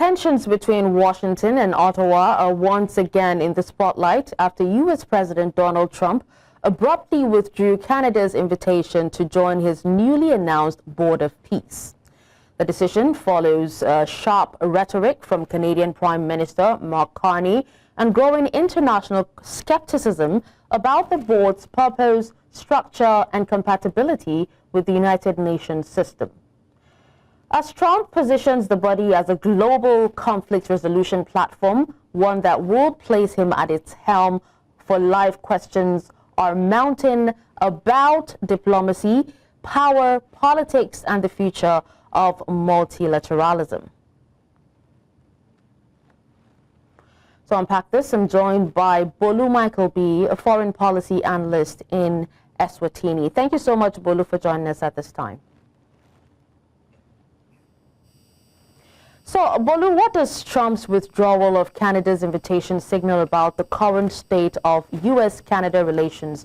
tensions between Washington and Ottawa are once again in the spotlight after U.S. President Donald Trump abruptly withdrew Canada's invitation to join his newly announced Board of Peace. The decision follows sharp rhetoric from Canadian Prime Minister Mark Carney and growing international skepticism about the board's purpose, structure, and compatibility with the United Nations system. As Trump positions the body as a global conflict resolution platform, one that will place him at its helm for live questions are mounting about diplomacy, power, politics, and the future of multilateralism. To unpack this, I'm joined by Bolu Michael-Biyi, a foreign policy analyst in Eswatini. Thank you so much, Bolu, for joining us at this time. So, Bolu, what does Trump's withdrawal of Canada's invitation signal about the current state of U.S.-Canada relations,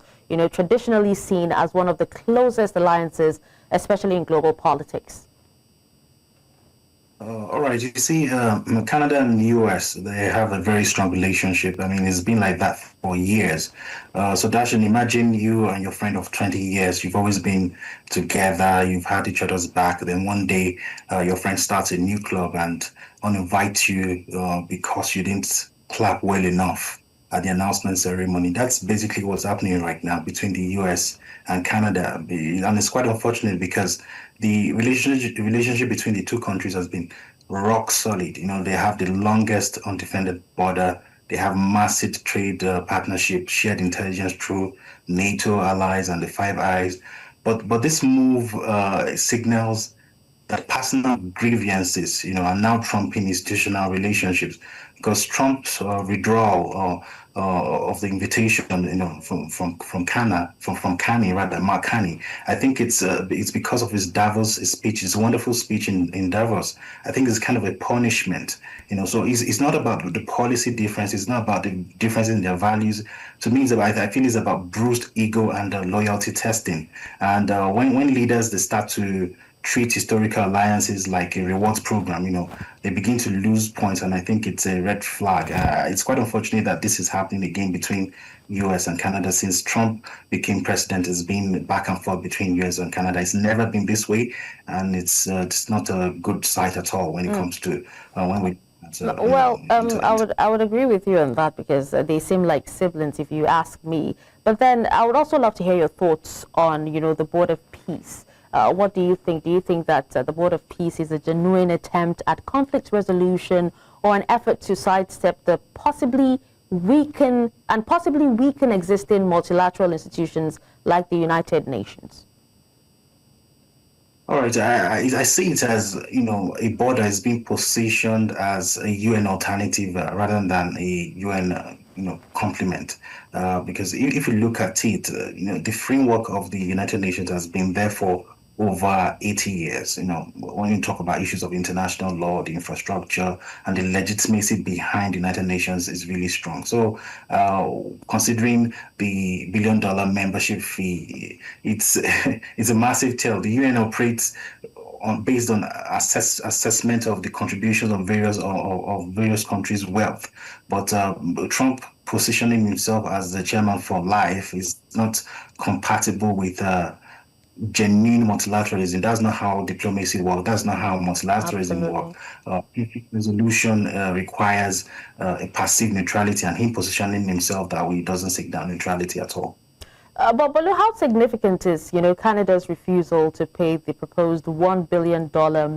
traditionally seen as one of the closest alliances, especially in global politics? All right, you see, Canada and the U.S., they have a very strong relationship. I mean, it's been like that for years. So Darshan, imagine you and your friend of 20 years, you've always been together, you've had each other's back. Then one day, your friend starts a new club and uninvites you because you didn't clap well enough at the announcement ceremony. That's basically what's happening right now between the U.S. and Canada. And it's quite unfortunate because the relationship between the two countries has been rock solid. They have the longest undefended border. They have massive trade partnership, shared intelligence through NATO allies and the Five Eyes. But this move signals that personal grievances, are now trumping institutional relationships, because Trump's withdrawal of the invitation, from Carney, Mark Carney. I think it's because of his Davos speech, his wonderful speech in Davos. I think it's kind of a punishment, So it's not about the policy difference. It's not about the difference in their values. To me, I feel it's about bruised ego and loyalty testing. And when leaders they start to treat historical alliances like a rewards program, they begin to lose points, and I think it's a red flag. It's quite unfortunate that this is happening again between U.S. and Canada since Trump became president. It's been back and forth between U.S. and Canada. It's never been this way, and it's not a good sight at all when it comes to when we. I would agree with you on that because they seem like siblings, if you ask me. But then I would also love to hear your thoughts on, the Board of Peace. What do you think? Do you think that the Board of Peace is a genuine attempt at conflict resolution or an effort to sidestep the possibly weaken existing multilateral institutions like the United Nations? All right, I see it as, a board that is being positioned as a UN alternative rather than a UN, complement. Because if you look at it, the framework of the United Nations has been there for over 80 years. When you talk about issues of international law, the infrastructure, and the legitimacy behind the United Nations is really strong. So considering the $1 billion membership fee, it's a massive tale. The UN operates based on assessment of the contributions of various countries' wealth. But Trump positioning himself as the chairman for life is not compatible with genuine multilateralism. That's not how diplomacy works. That's not how multilateralism works. Resolution requires a passive neutrality, and him positioning himself that way doesn't seek that neutrality at all. But how significant is, Canada's refusal to pay the proposed $1 billion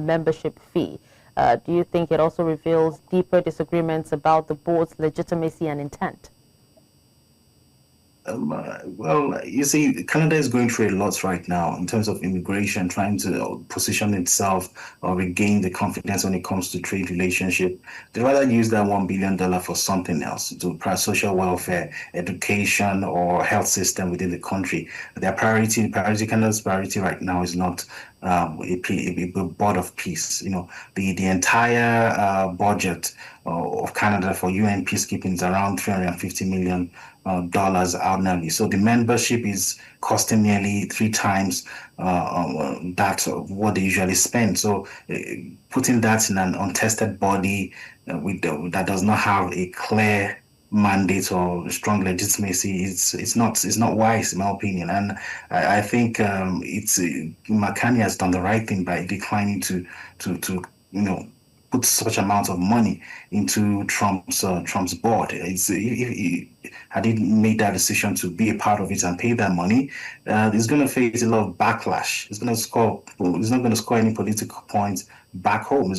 membership fee? Do you think it also reveals deeper disagreements about the board's legitimacy and intent? Well, you see, Canada is going through a lot right now in terms of immigration, trying to position itself or regain the confidence when it comes to trade relationship. They rather use that $1 billion for something else, to social welfare, education, or health system within the country. Their Canada's priority right now is not a board of peace. The entire budget of Canada for UN peacekeeping is around $350 million annually. So the membership is costing nearly 3 times that of what they usually spend. So putting that in an untested body that does not have a clear mandate or strong legitimacy, it's not wise in my opinion. And I think it's McCartney has done the right thing by declining to put such amount of money into Trump's board. Had he made that decision to be a part of it and pay that money, he's going to face a lot of backlash. He's not going to score any political points back home.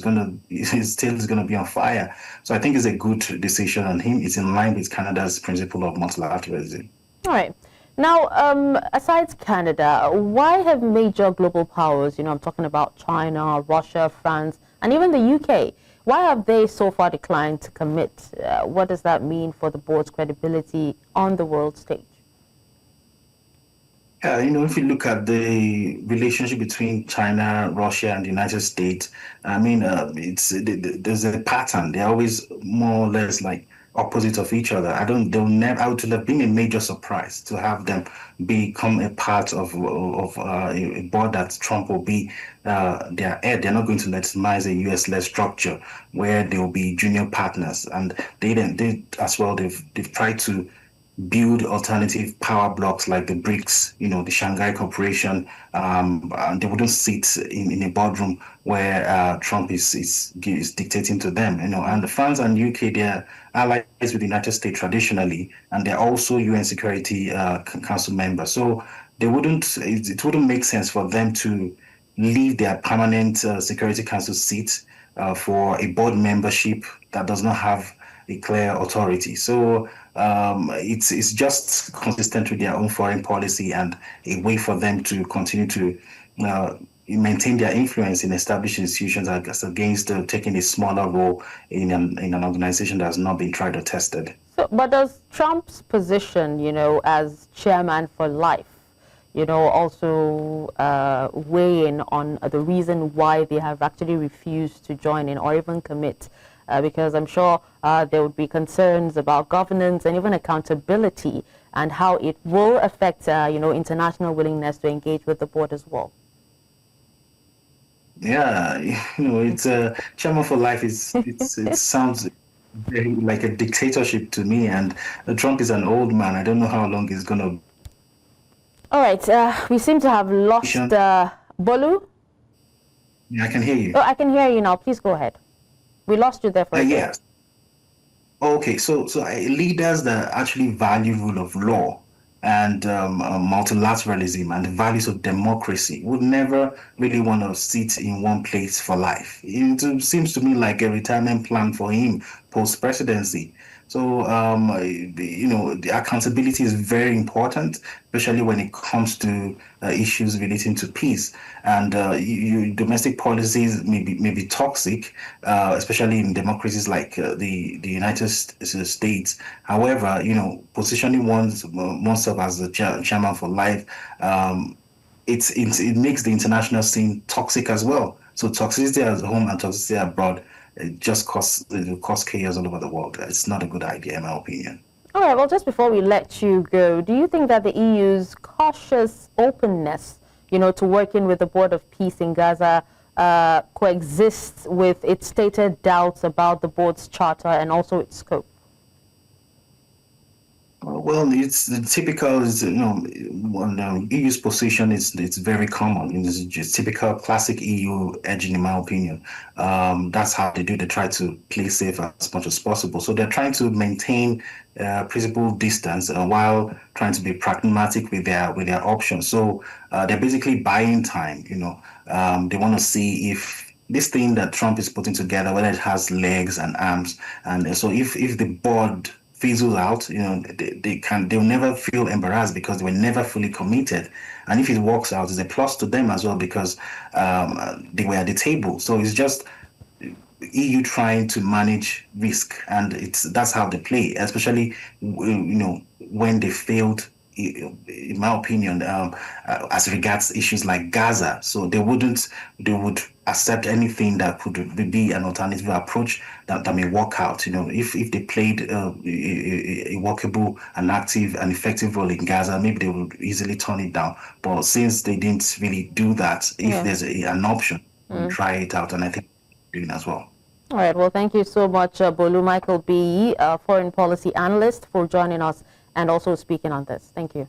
His tail is going to be on fire. So I think it's a good decision on him. It's in line with Canada's principle of multilateralism. All right. Now, aside Canada, why have major global powers, I'm talking about China, Russia, France, and even the UK, why have they so far declined to commit? What does that mean for the board's credibility on the world stage? If you look at the relationship between China, Russia, and the United States, I mean, there's a pattern. They're always more or less like opposite of each other. I would have been a major surprise to have them become a part of a board that Trump will be their head. They're not going to legitimize a US-led structure where they will be junior partners. And they as well, they've tried to build alternative power blocks like the BRICS, the Shanghai Cooperation. And they wouldn't sit in a boardroom where Trump is dictating to them. And France and UK, they're allies with the United States traditionally, and they're also UN Security Council members. So it wouldn't make sense for them to leave their permanent Security Council seat for a board membership that does not have a clear authority. So it's just consistent with their own foreign policy and a way for them to continue to maintain their influence in establishing institutions against taking a smaller role in an organization that has not been tried or tested. So, but does Trump's position, as chairman for life, also weigh in on the reason why they have actually refused to join in or even commit? Because I'm sure there would be concerns about governance and even accountability and how it will affect, international willingness to engage with the board as well. Yeah, it's chairman for life. It sounds very like a dictatorship to me, and Trump is an old man. I don't know how long he's gonna. All right, we seem to have lost Bolu. Yeah, I can hear you. Oh, I can hear you now. Please go ahead. We lost you there for a second. Yes. Okay, so leaders that actually value rule of law and multilateralism and the values of democracy would never really want to sit in one place for life. It seems to me like a retirement plan for him post-presidency. So, the accountability is very important, especially when it comes to issues relating to peace. And domestic policies may be toxic, especially in democracies like the United States. However, positioning oneself as the chairman for life, it makes the international scene toxic as well. So toxicity at home and toxicity abroad, it just cause chaos all over the world. It's not a good idea, in my opinion. All right, well, just before we let you go, do you think that the EU's cautious openness, to working with the Board of Peace in Gaza coexists with its stated doubts about the board's charter and also its scope? Well, it's the typical, EU's position it's very common. It's just typical classic EU edging, in my opinion. That's how they do. They try to play safe as much as possible. So they're trying to maintain principled distance while trying to be pragmatic with their options. So they're basically buying time. They want to see if this thing that Trump is putting together, whether it has legs and arms, and so if the board fizzles out, they'll never feel embarrassed because they were never fully committed. And if it works out, it's a plus to them as well because they were at the table. So it's just EU trying to manage risk, and that's how they play, especially when they failed in my opinion, as regards issues like Gaza. So they would accept anything that could be an alternative approach that may work out. If they played a workable, an active, and effective role in Gaza, maybe they would easily turn it down. But since they didn't really do that, if there's an option, we'll try it out, and I think doing as well. All right. Well, thank you so much, Bolu Michael-Biyi, foreign policy analyst, for joining us and also speaking on this. Thank you.